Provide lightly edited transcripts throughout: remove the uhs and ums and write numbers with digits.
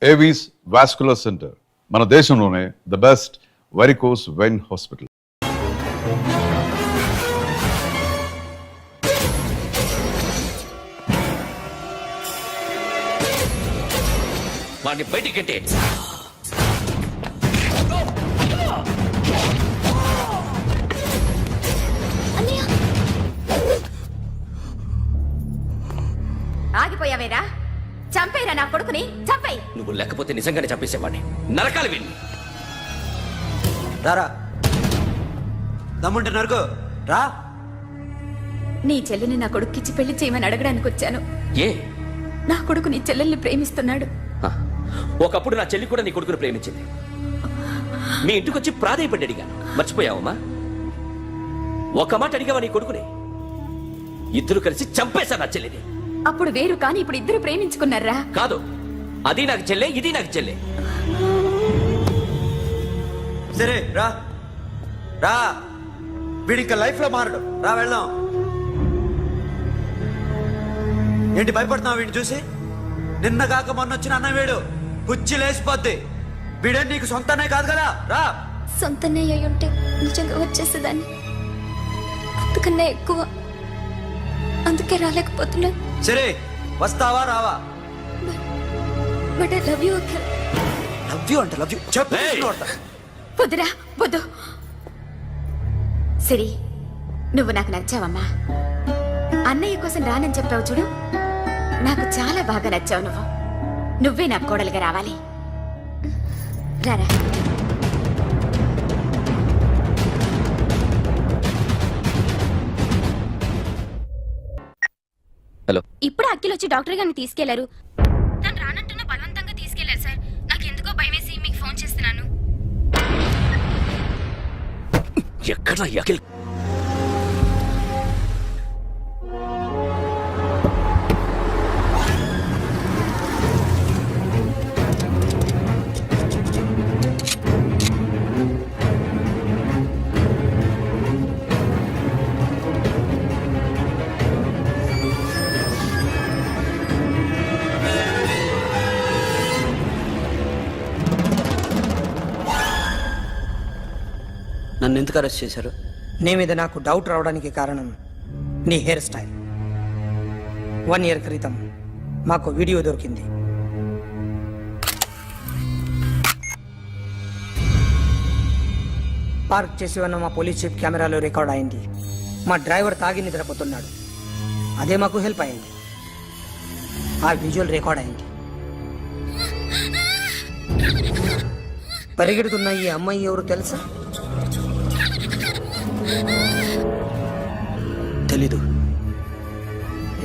Avis vascular centre మన దేశంలోనే the best varicose vein hospital. వాడిని బయటికి ఆగిపోయావేరా? చంపేరా నా కొడుకుని, చంపేయ్. నువ్వు లేకపోతే నిజంగానే చంపేసేవాడిని. నరకాలి విని రారా, దమ్ముంటే నరకు రా. నీ చెల్లిని నా కొడుక్కిచ్చి పెళ్లి చేయమని అడగడానికి వచ్చాను. ఏ? నా కొడుకు నీ చెల్లెల్ని ప్రేమిస్తున్నాడు. ఒకప్పుడు నా చెల్లి కూడా నీ కొడుకును ప్రేమించింది. మీ ఇంటికి వచ్చి ప్రాధాయపడి అడిగాను, మర్చిపోయావమ్మా? ఒక మాట అడిగావా నీ కొడుకుని? ఇద్దరు కలిసి చంపేశా నా చెల్లిని. అప్పుడు వేరు, కానీ ఇప్పుడు ఇద్దరు ప్రేమించుకున్నారా? కాదు, అది నాకు చెల్లె, ఇది నాకు చెల్లె. సరే రా రా, వీడి ఇంకా లైఫ్ లో మారడు. రా వెళ్దాం. ఏంటి భయపడుతున్నావు వీడిని చూసి? నిన్న కాక మొన్న వచ్చిన అన్న వీడు పుచ్చి లేచిపోద్ది. వీడే నీకు సొంతనే కాదు కదా. రా. సొంతనే అయి ఉంటే నిజంగా వచ్చేసేదాన్ని. అంతకన్నా ఎక్కువ, అందుకే రాలేకపోతున్నా. సరే వస్తావా రావా? But I love you Akhil. Love you అంటే లవ్ యూ చెప్పు. వద్దురా, వద్దు. సరే, నువ్వు నాకు నచ్చావమ్మా. అన్నయ్య కోసం రానని చెప్పావు చూడు, నాకు చాలా బాగా నచ్చావు. నువ్వే నాకు కోడలిగా రావాలి. రారా. హలో. ఇప్పుడు అఖిల్ వచ్చి డాక్టర్ గారిని తీసుకెళ్లారు. తను రానంటున్న బలవంతంగా తీసుకెళ్లారు సార్. నాకు ఎందుకో భయం వేసి మీకు ఫోన్ చేస్తున్నాను. ఎక్కడ అఖిల్? నన్ను ఎందుకు అరెస్ట్ చేశారు? నీ మీద నాకు డౌట్ రావడానికి కారణం నీ హెయిర్ స్టైల్. 1 year క్రితం మాకు వీడియో దొరికింది. పార్క్ చేసి ఉన్న మా పోలీస్ జీప్ కెమెరాలో రికార్డ్ అయింది. మా డ్రైవర్ తాగి నిద్రపోతున్నాడు. అదే మాకు హెల్ప్ అయింది. ఆ విజువల్ రికార్డ్ అయింది. పరిగెడుతున్న ఈ అమ్మాయి ఎవరు తెలుసా? తెలీదు.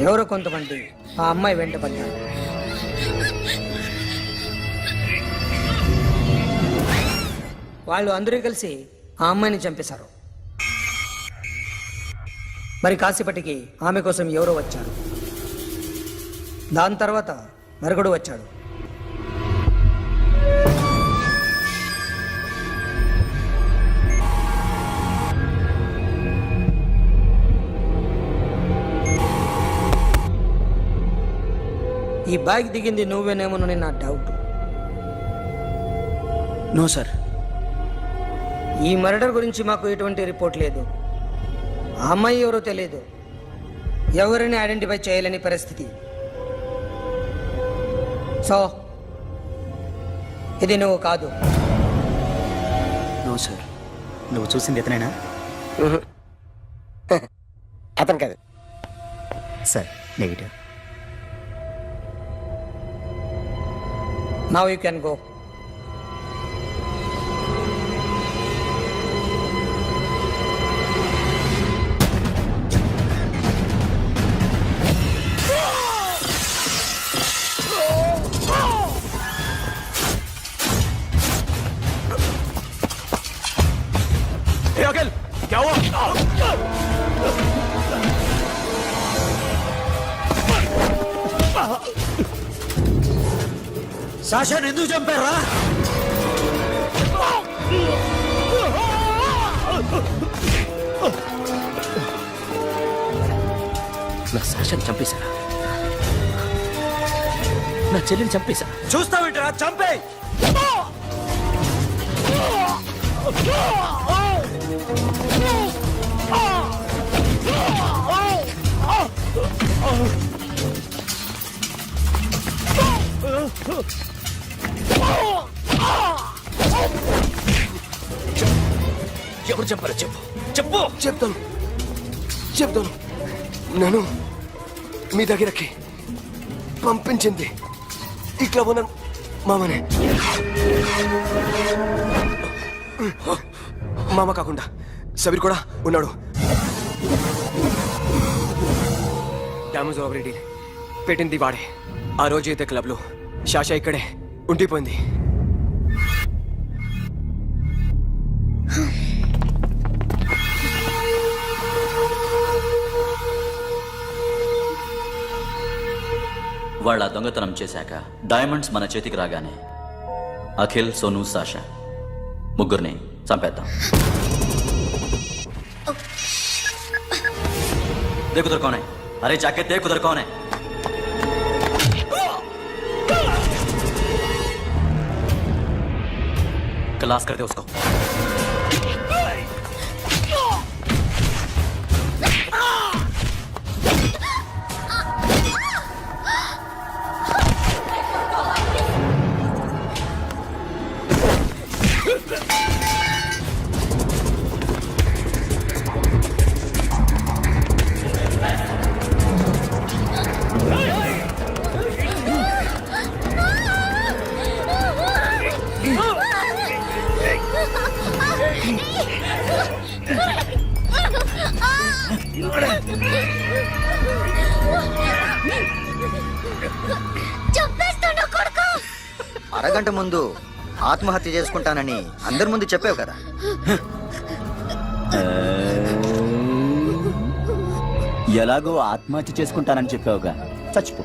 ఎవరో కొంతమంది ఆ అమ్మాయి వెంట పడ్డారు. వాళ్ళు అందరూ కలిసి ఆ అమ్మాయిని చంపేశారు. మరి కాసేపటికి ఆమె కోసం ఎవరో వచ్చారు. దాని తర్వాత మరొకడు వచ్చాడు. ఈ బైక్ దిగింది నువ్వేనేమోనని నా డౌట్. No sir. ఈ మర్డర్ గురించి మాకు ఎటువంటి రిపోర్ట్ లేదు. ఆ అమ్మాయి ఎవరో తెలియదు. ఎవరిని ఐడెంటిఫై చేయలేని పరిస్థితి. సో ఇది నువ్వు కాదు. No sir. నువ్వు చూసింది ఇతనేనా? అతను కాదు sir. Negative. Now you can go. సాషాని ఎందుకు చంపారా? నా సాషాని చంపేశారా? నా చెల్లిని చంపేశా. చూస్తావేంట్రా? చంపే. ఎవరు చంపారో చెప్పు, చెప్పు. చెప్తాను నేను మీ దగ్గరకి పంపించింది ఇట్లా ఉన్న మామనే. మామ కాకుండా సబీర్ కూడా ఉన్నాడు. డ్యామేజ్ ఆల్రెడీ పెట్టింది వాడే. ఆ రోజు అయితే క్లబ్లో శాషా ఇక్కడే ఉండిపోయింది. వాళ్ళ దొంగతనం చేశాక డైమండ్స్ మన చేతికి రాగానే అఖిల్, సోను, సాషా ముగ్గురిని చంపేద్దాం. देखो उधर कौन है? अरे जाके देख उधर कौन है? क्लास करते उसको. అరగంట ముందు ఆత్మహత్య చేసుకుంటానని అందరి ముందు చెప్పావు కదా. ఎలాగో ఆత్మహత్య చేసుకుంటానని చెప్పావుగా, చచ్చిపో.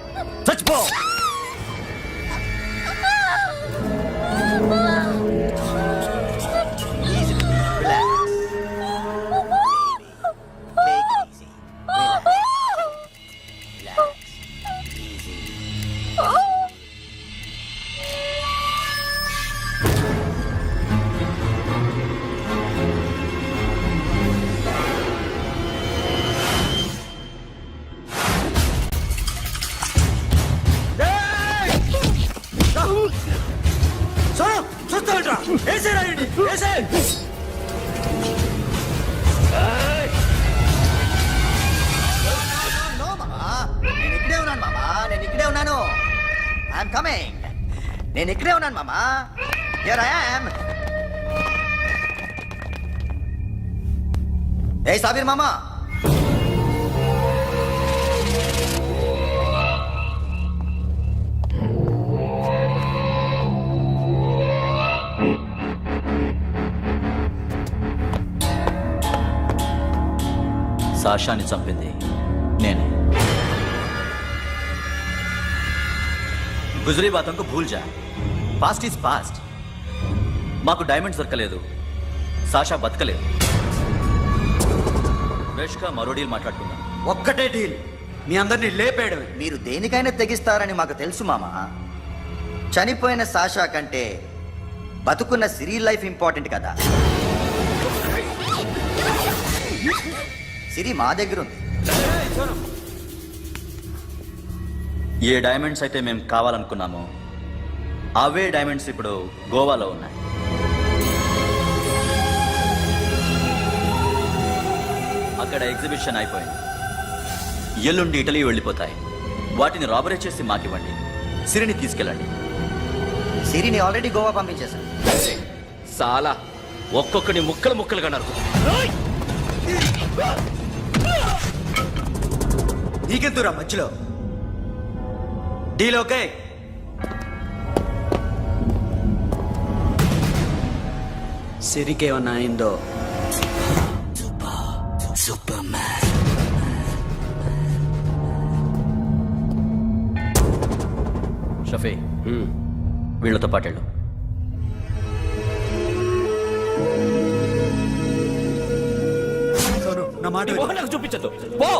చూస్తావేంట్రా? వేసేరా వీడిని, వేసే. నేను ఇక్కడే ఉన్నాను మామా, నేను ఇక్కడే ఉన్నాను. I'm coming. నేను ఇక్కడే ఉన్నాను మామా. Here I am. ఏ సాబీర్ మామా, సాషాని చంపింది నేనే. గుజరీ బాతంకు భూల్ జా. Past is past. మాకు డైమండ్స్ దొరకలేదు, సాషా బతకలేదు. వేష్గా మరో డీల్ మాట్లాడుకుందాం. ఒక్కటే డీల్, మీ అందరినీ లేపేయడమే. మీరు దేనికైనా తెగిస్తారని మాకు తెలుసు మామా. చనిపోయిన సాషా కంటే బతుకున్న సిరి లైఫ్ ఇంపార్టెంట్ కదా. సిరి మా దగ్గర ఉంది. ఏ డైమండ్స్ అయితే మేము కావాలనుకున్నామో అవే డైమండ్స్ ఇప్పుడు గోవాలో ఉన్నాయి. అక్కడ ఎగ్జిబిషన్ అయిపోయింది. ఎల్లుండి ఇటలీ వెళ్ళిపోతాయి. వాటిని రాబరీ చేసి మాకివ్వండి. సిరిని తీసుకెళ్ళండి. సిరిని ఆల్రెడీ గోవా పంపించేశాను. సాలా ఒక్కొక్కడి ముక్కలు ముక్కలుగా నరుకు. నీకెందురా మధ్యలో? Deal okay? సిరికేమన్నా అయిందో? షఫీ, వీళ్ళతో పాటేళ్ళు. సోను, నా మాట విను. నాకు చూపించద్దు, పో.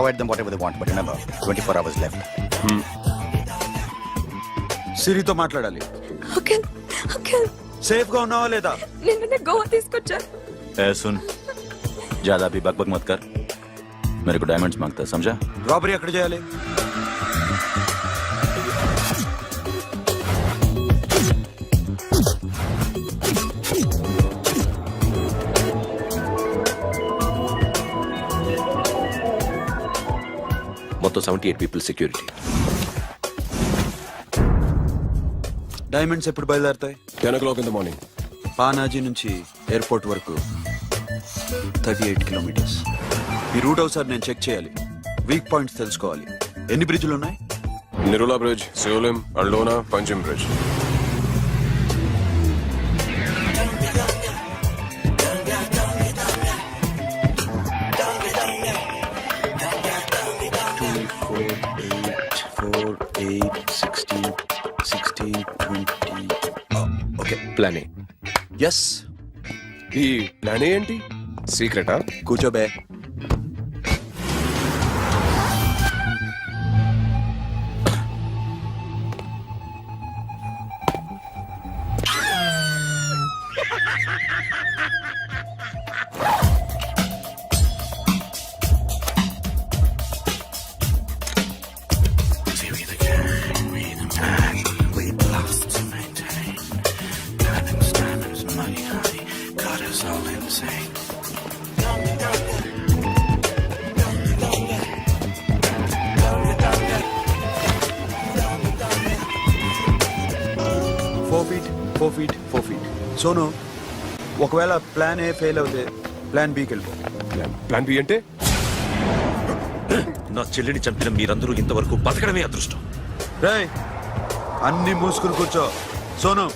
provide them whatever they want, but remember, 24 hours left. సిరితో మాట్లాడాలి. అంకిల్ అంకిల్ సేఫ్ గా ఉన్నావా లేదా? నిన్న గోవా తీసుకొచ్చారు. ए सुन, ज्यादा भी बकबक मत कर. मेरे को डायमंड्स मांगता है, समझा? రాబరీ ఎక్కడ చేయాలి? మొత్తం 78 పీపుల్ సెక్యూరిటీ. డైమండ్స్ ఎప్పుడు బయలుదేరుతాయి? 10 o'clock in the morning. Panaji నుంచి ఎయిర్పోర్ట్ వరకు 38 కిలోమీటర్స్. ఈ రూట్ ఒకసారి నేను చెక్ చేయాలి. వీక్ పాయింట్స్ తెలుసుకోవాలి. ఎన్ని బ్రిడ్జ్లు ఉన్నాయి? Nirula Bridge, Seolim, Aldona, Panjim Bridge. Okay, plan A. Yes. ఈ ప్లాన్ ఏంటి? సీక్రెటా? కూర్చోబే. Four feet. సోను, ఒకవేళ ప్లాన్ ఏ ఫెయిల్ అవుతే ప్లాన్ బికి వెళ్ళిపో. ప్లాన్ బి అంటే? నా చెల్లిని చంపిన మీరందరూ ఇంతవరకు బతకడమే అదృష్టం. రేయ్, అన్ని మూసుకుని కూర్చో. సోను,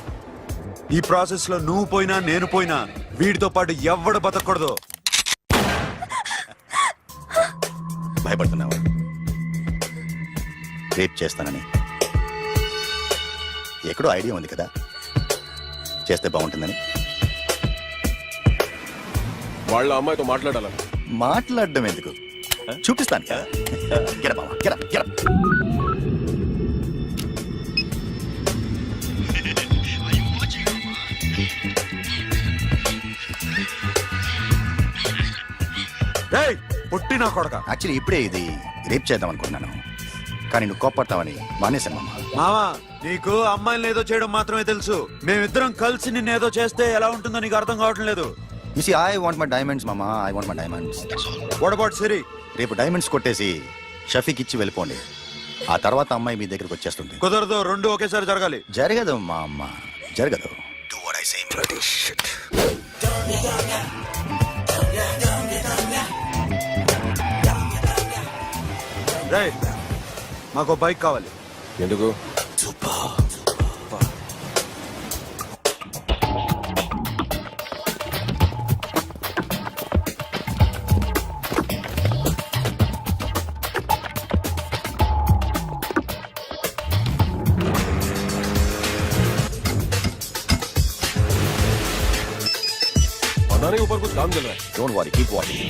ఈ ప్రాసెస్ లో నువ్వు పోయినా నేను పోయినా వీడితో పాటు ఎవ్వడు బతకూడదు. భయపడుతున్నావా? రేప్ చేస్తానని ఎక్కడో ఐడియా ఉంది కదా, చేస్తే బాగుంటుందని. వాళ్ళ అమ్మాయితో మాట్లాడాలని. మాట్లాడడం ఎందుకు, చూపిస్తాను. Get up, Mama. Get up, get up. రేయ్, పుట్టి నా కొడక. యాక్చువల్లీ ఇప్పుడే ఇది రేప్ చేద్దాం అనుకున్నాను, కానీ నువ్వు కోప్పడతావని మానేశాను మామ. మావా, నీకు అమ్మాయిని ఏదో చేయడం మాత్రమే తెలుసు. మేమిద్దరం కలిసి నిన్ను ఏదో చేస్తే ఎలా ఉంటుందో నీకు అర్థం కావటం లేదు. You see, I want my diamonds, Mama. I want my diamonds. What about సిరి? రేపు డైమండ్స్ కొట్టేసి షఫీక్ ఇచ్చి వెళ్ళిపోండి. ఆ తర్వాత అమ్మాయి మీ దగ్గరకు వచ్చేస్తుంది. కుదరదు, రెండు ఒకేసారి జరగాలి. జరగదు మా అమ్మ, జరగదు. Do what I say. Bloody shit. రేయ్, మాకు బైక్ కావాలి. ఎందుకు? बनाने के ऊपर कुछ काम चल रहा है. Don't worry, keep watching.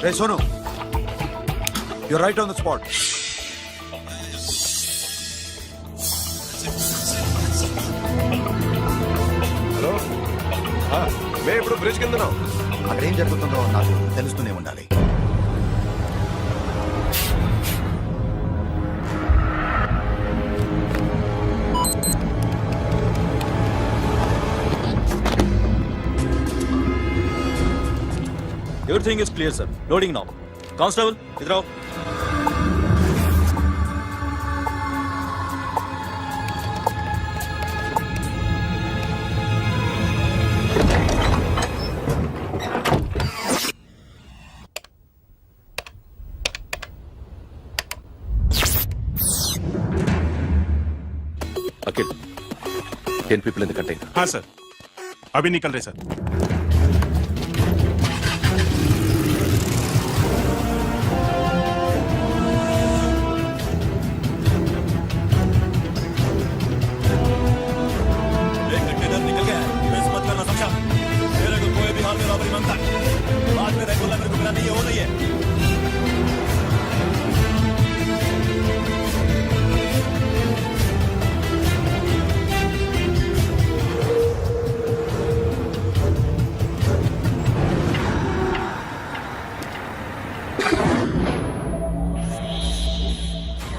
Hey, Sonu, you're right on the spot. Hello, మేము ఇప్పుడు బ్రిడ్జ్ కింద ఉన్నాం. అక్కడ ఏం జరుగుతుందో నాకు తెలుస్తూనే ఉండాలి. Everything is clear, sir. Loading now. Constable, idhar aao. Akhil, 10 people in the container. हाँ सर, अभी निकल रहे सर. एक कंटेनर निकल गया है, मिस मत करना समझा? मेरे को कोई भी हाल में रॉबरी मांगता है, बाद में रेगुलर मेरे को मिला नहीं है, वो नहीं है.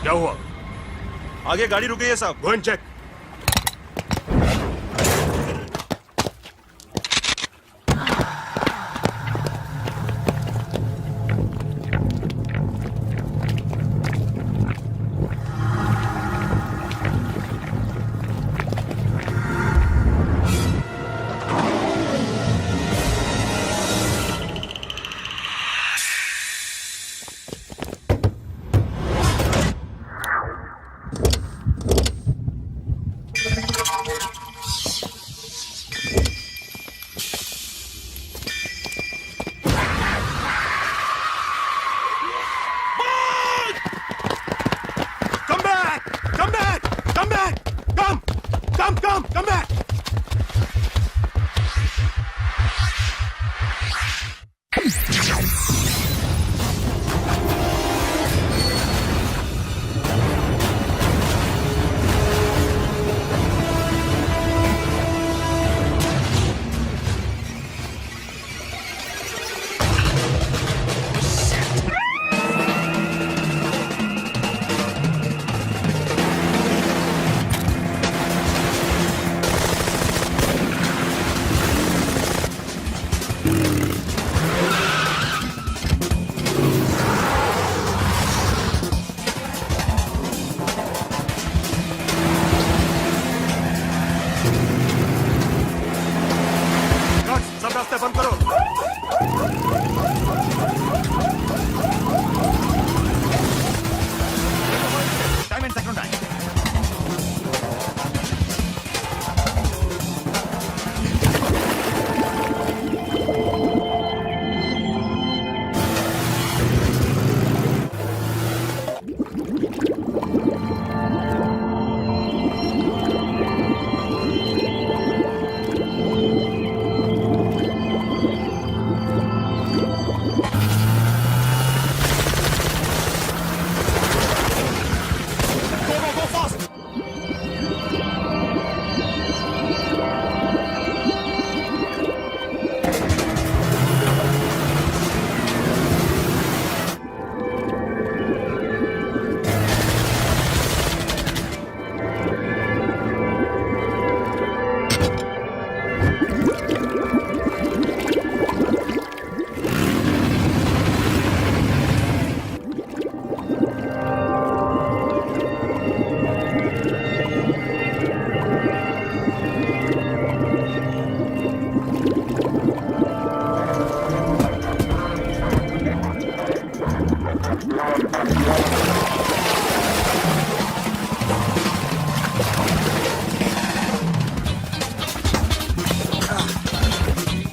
क्या हुआ? आगे गाड़ी रुक गई है साहब. Go and check. Come back! सब रास्ते बंद करो. Time and second time.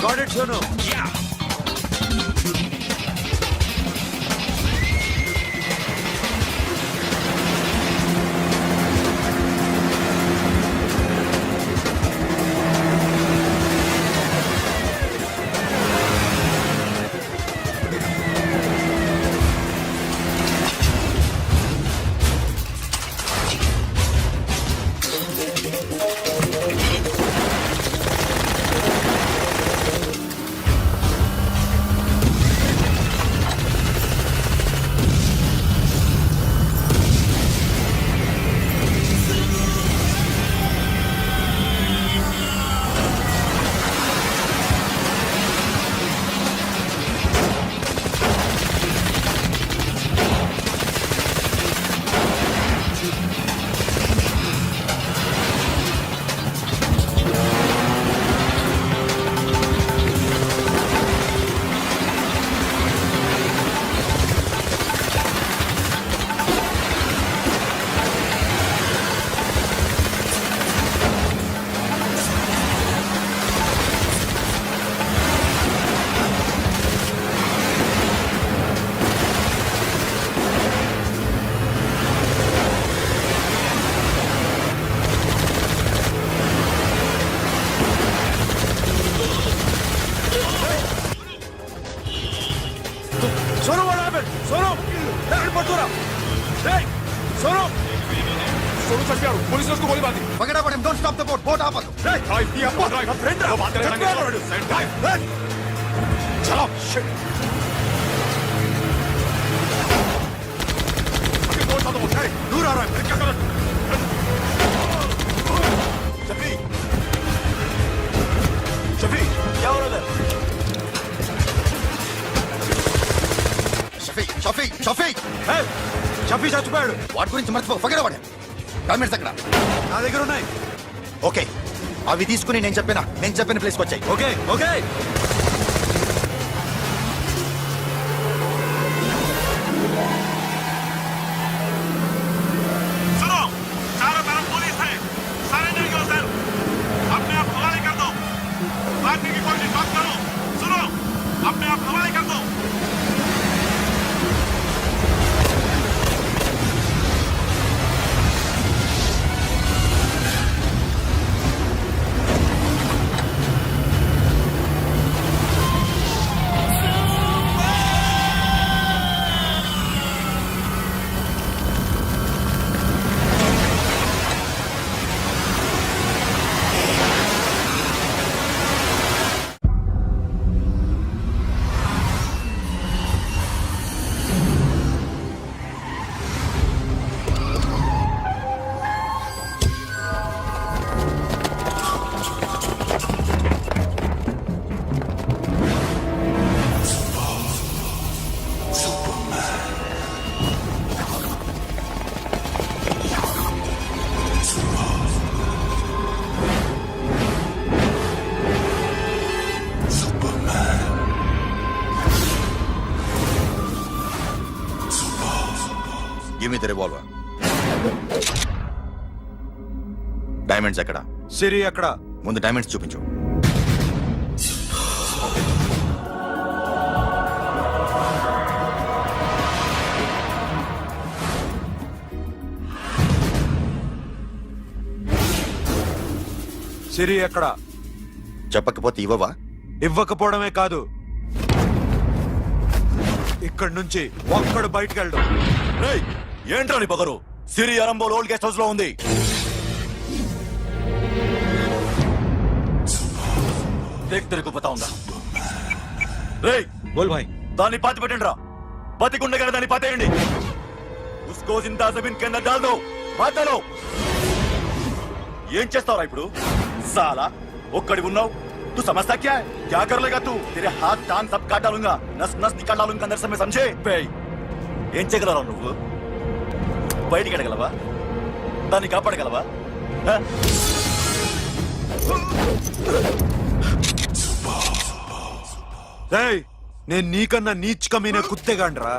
Got it, Sono. Yeah. Police ने उसको गोली मार दी Forget about him. Don't stop the boat. Boat आपस. ड्राइव किया ड्राइव वो बात करेंगे चलो शिट बोट तो उठाए दूर आ रहा है फिर क्या करो शफी शफी क्या हो रहा है షఫీ షఫీ చచ్చిపోయాడు. వాటి గురించి మర్చిపో ఫగడ వాడే డాక్యుమెంట్స్ అక్కడ నా దగ్గర ఉన్నాయి. ఓకే అవి తీసుకుని నేను చెప్పిన ప్లేస్కి వచ్చాయి ఓకే ఓకే सुनो चारों तरफ पुलिस है सरेंडर योरसेल्फ अपने आप हवाले कर दो भागने की कोशिश मत करो सुनो अपने आप हवाले कर दो give me the revolver diamonds ఎక్కడ సిరి అక్కడ. ముందు డైమండ్స్ చూపించు సిరి ఎక్కడ? చెప్పకపోతే ఇవ్వవా ఇవ్వకపోవడమే కాదు, ఇక్కడి నుంచి ఒక్కడు బయటకు వెళ్ళడు. రేయ్ ఏంట్రా నీ పొగరు సిరి అరంబోల్ ఓల్డ్ గెస్ట్ హౌస్ లో ఉంది దేక్ తెరకు బతాਉਂగా రేయ్ బోల్ భాయ్. దాన్ని పాతి పెట్టండి రా బతికుండగానే దాన్ని పాతేయండి ఉస్కో జిందా జమీన్ కింద డాల్ దో పాతలో ఏం చేస్తావురా ఇప్పుడు సాలా ఒక్కడి ఉన్నావు तू समझता क्या है क्या कर लेगा तू तेरे हाथ टांग सब काट डालूंगा नस नस निकाल डालूंगा अंदर से मैं समझे ఏం చేయగలరా నువ్వు బయటికి ఎడగలవా దాన్ని కాపాడగలవా రేయ్ నేను నీకన్నా నీచకమైన కుత్తేగాండ్రా.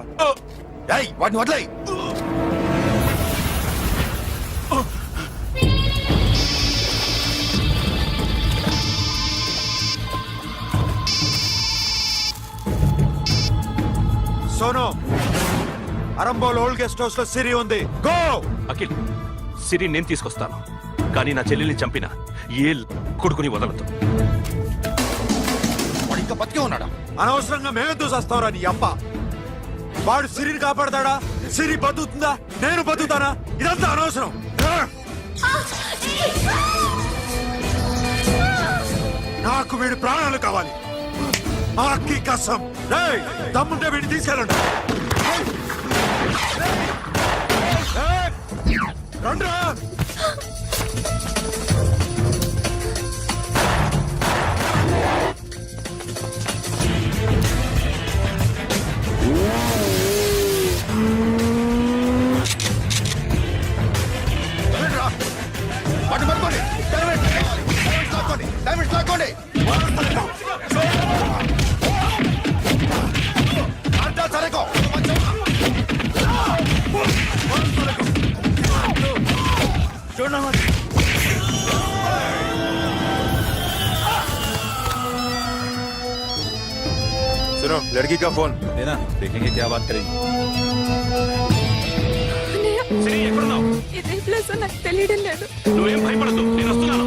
వాటిని వదిలేయ్ Sonu Arambol old guest house లో సిరి ఉంది. గో. అఖిల్ సిరి నేను తీసుకొస్తాను కానీ నా చెల్లెల్ని చంపిన ఏ కొడుకుని వదలదు. వాడు ఇంకా బతికే ఉన్నాడా అనవసరంగా మేమెందుకు చేస్తావురా నీ అప్ప? వాడు సిరిని కాపాడతాడా? సిరి బతుకుతుందా? నేను బతుకుతానా? ఇదంతా అనవసరం. నాకు వీడి ప్రాణాలు కావాలి. ఆకి కసం. రేయ్ దమ్ముంటే వీడిని తీసుకెళ్ళండి. రండ్రా. వాటిని పట్టుకోండి డైమండ్స్ లాక్కోండి సరేకో सुनो लड़की का फोन देना देखेंगे क्या बात करेंगे. సిరి ఎక్కడున్నావు? ఇదే ప్లేస్ నాకు తెలియడం లేదు. నువ్వేం భయపడద్దు నేను వస్తున్నాను.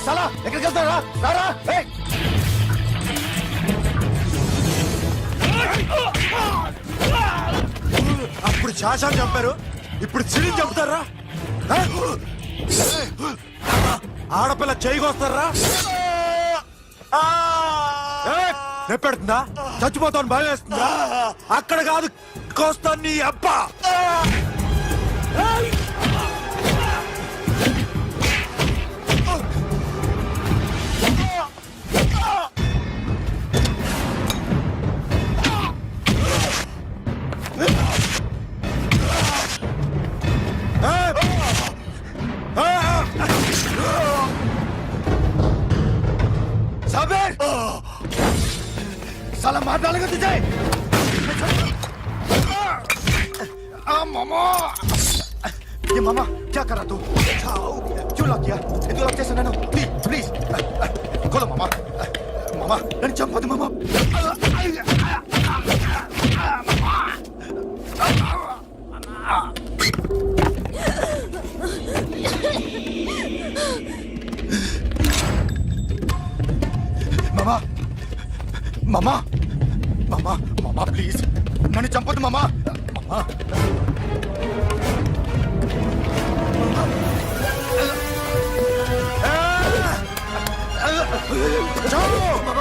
సాలా ఎక్కడికి వెళ్తారా రారా అప్పుడు శాశాన్ని చంపారు ఇప్పుడు చిరిని చంపుతారా ఆడపిల్ల చేయకొస్తారా నెప్పెడుతుందా చచ్చిపోతాను భయం వేస్తుందా అక్కడ కాదు కోస్తాను నీ అబ్బా साबिर साला मार डालेगा तुझे मामा ये मामा क्या कर रहा तू क्यों लॉक किया ये तो लॉक कैसे नैनो प्लीज प्लीज खोलो मामा मामा नन्नु चंपదు मामा मामा मामा मामा मामा प्लीज नन्नु चंपదు मामा मामा जाओ मामा